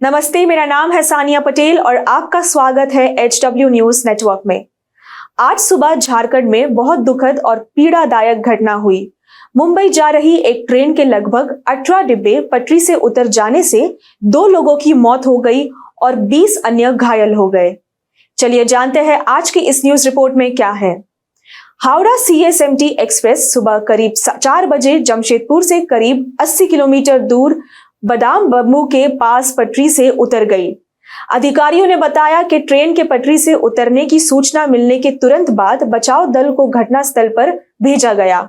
नमस्ते, मेरा नाम है सानिया पटेल और आपका स्वागत है HW न्यूज नेटवर्क में। आज सुबह झारखंड में बहुत दुखद और पीड़ादायक घटना हुई। मुंबई जा रही एक ट्रेन के लगभग 18 डिब्बे पटरी से उतर जाने से 2 लोगों की मौत हो गई और 20 अन्य घायल हो गए। चलिए जानते हैं आज की इस न्यूज रिपोर्ट में क्या है। हावड़ा CSMT एक्सप्रेस सुबह करीब 4 बजे जमशेदपुर से करीब 80 किलोमीटर दूर बादाम बम्बू के पास पटरी से उतर गई। अधिकारियों ने बताया कि ट्रेन के पटरी से उतरने की सूचना मिलने के तुरंत बाद बचाव दल को घटनास्थल पर भेजा गया।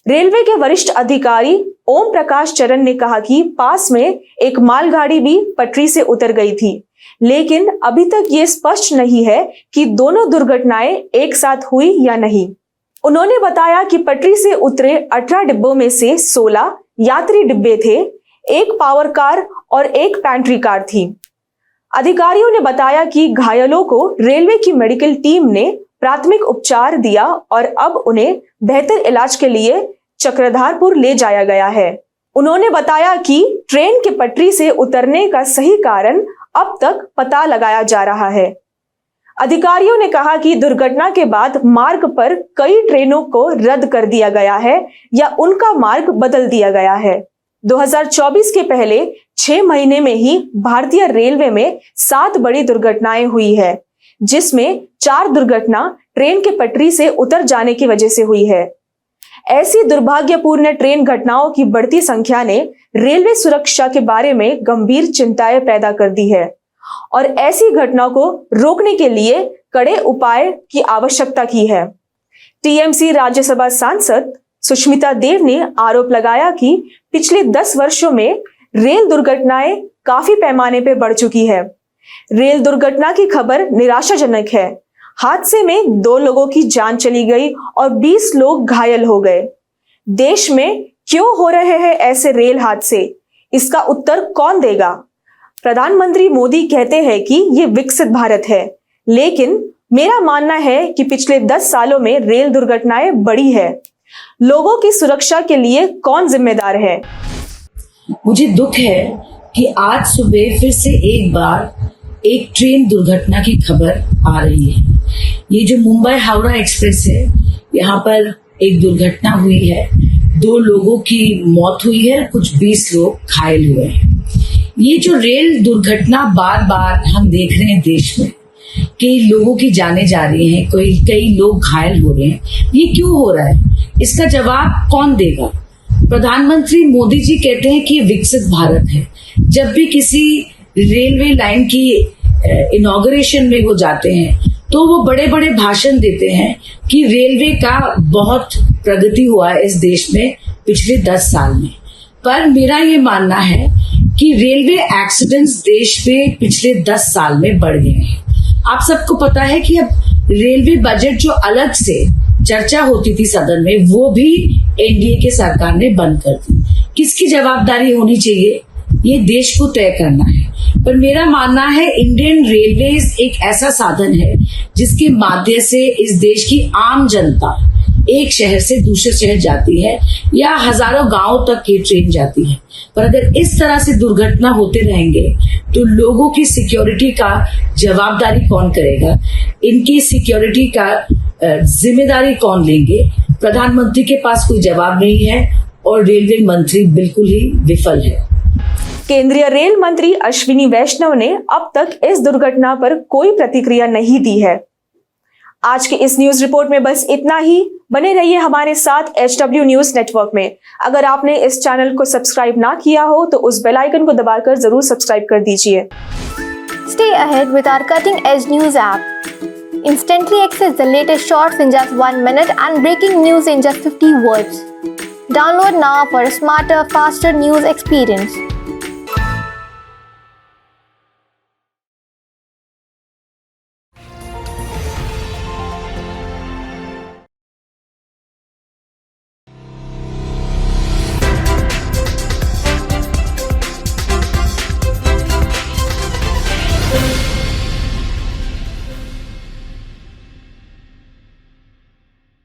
रेलवे के वरिष्ठ अधिकारी ओम प्रकाश चरण ने कहा कि पास में एक मालगाड़ी भी पटरी से उतर गई थी, लेकिन अभी तक ये स्पष्ट नहीं है कि दोनों दुर्घटनाएं एक साथ हुई या नहीं। उन्होंने बताया कि पटरी से उतरे 18 डिब्बों में से 16 यात्री डिब्बे थे, एक पावर कार और एक पैंट्री कार थी। अधिकारियों ने बताया कि घायलों को रेलवे की मेडिकल टीम ने प्राथमिक उपचार दिया और अब उन्हें बेहतर इलाज के लिए चक्रधरपुर ले जाया गया है। उन्होंने बताया कि ट्रेन के पटरी से उतरने का सही कारण अब तक पता लगाया जा रहा है। अधिकारियों ने कहा कि दुर्घटना के बाद मार्ग पर कई ट्रेनों को रद्द कर दिया गया है या उनका मार्ग बदल दिया गया है। 2024 के पहले 6 महीने में ही भारतीय रेलवे में 7 बड़ी दुर्घटनाएं हुई है, जिसमें 4 दुर्घटना ट्रेन के पटरी से उतर जाने की वजह से हुई है। ऐसी दुर्भाग्यपूर्ण ट्रेन घटनाओं की बढ़ती संख्या ने रेलवे सुरक्षा के बारे में गंभीर चिंताएं पैदा कर दी है और ऐसी घटनाओं को रोकने के लिए कड़े उपाय की आवश्यकता की है। TMC राज्यसभा सांसद सुष्मिता देव ने आरोप लगाया कि पिछले 10 वर्षों में रेल दुर्घटनाएं काफी पैमाने पर बढ़ चुकी है। रेल दुर्घटना की खबर निराशाजनक है। हादसे में 2 लोगों की जान चली गई और 20 लोग घायल हो गए। देश में क्यों हो रहे हैं ऐसे रेल हादसे? इसका उत्तर कौन देगा? प्रधानमंत्री मोदी कहते हैं कि ये विकसित भारत है, लेकिन मेरा मानना है कि पिछले 10 सालों में रेल दुर्घटनाएं बढ़ी है। लोगों की सुरक्षा के लिए कौन जिम्मेदार है? मुझे दुख है कि आज सुबह फिर से एक बार एक ट्रेन दुर्घटना की खबर आ रही है। ये जो मुंबई हावड़ा एक्सप्रेस है, यहाँ पर एक दुर्घटना हुई है। 2 लोगों की मौत हुई है, कुछ 20 लोग घायल हुए हैं। ये जो रेल दुर्घटना बार बार हम देख रहे हैं देश में, कई लोगों की जानें जा रही हैं, कई लोग घायल हो रहे हैं, ये क्यों हो रहा है? इसका जवाब कौन देगा? प्रधानमंत्री मोदी जी कहते हैं कि ये विकसित भारत है। जब भी किसी रेलवे लाइन की इनॉग्रेशन में वो जाते हैं तो वो बड़े बड़े भाषण देते हैं कि रेलवे का बहुत प्रगति हुआ है इस देश में पिछले 10 साल में। पर मेरा ये मानना है कि रेलवे एक्सीडेंट्स देश में पिछले 10 साल में बढ़ गए हैं। आप सबको पता है कि अब रेलवे बजट जो अलग से चर्चा होती थी सदन में, वो भी एनडीए के सरकार ने बंद कर दी। किसकी जवाबदारी होनी चाहिए, ये देश को तय करना है। पर मेरा मानना है इंडियन रेलवेज एक ऐसा साधन है जिसके माध्यम से इस देश की आम जनता एक शहर से दूसरे शहर जाती है या हजारों गांव तक ये ट्रेन जाती है। पर अगर इस तरह से दुर्घटना होते रहेंगे तो लोगों की सिक्योरिटी का जवाबदारी कौन करेगा? इनकी सिक्योरिटी का जिम्मेदारी कौन लेंगे? प्रधानमंत्री के पास कोई जवाब नहीं है और रेलवे मंत्री बिल्कुल ही विफल है। केंद्रीय रेल मंत्री अश्विनी वैष्णव ने अब तक इस दुर्घटना पर कोई प्रतिक्रिया नहीं दी है। आज के इस न्यूज रिपोर्ट में बस इतना ही। बने रहिए हमारे साथ HW न्यूज नेटवर्क में। अगर आपने इस चैनल को सब्सक्राइब ना किया हो तो उस बेल आइकन को दबाकर जरूर सब्सक्राइब कर दीजिए। Stay ahead with our cutting edge news app. Instantly access the latest shorts in just 1 minute and breaking news in just 50 words. Download now for a smarter, faster news experience.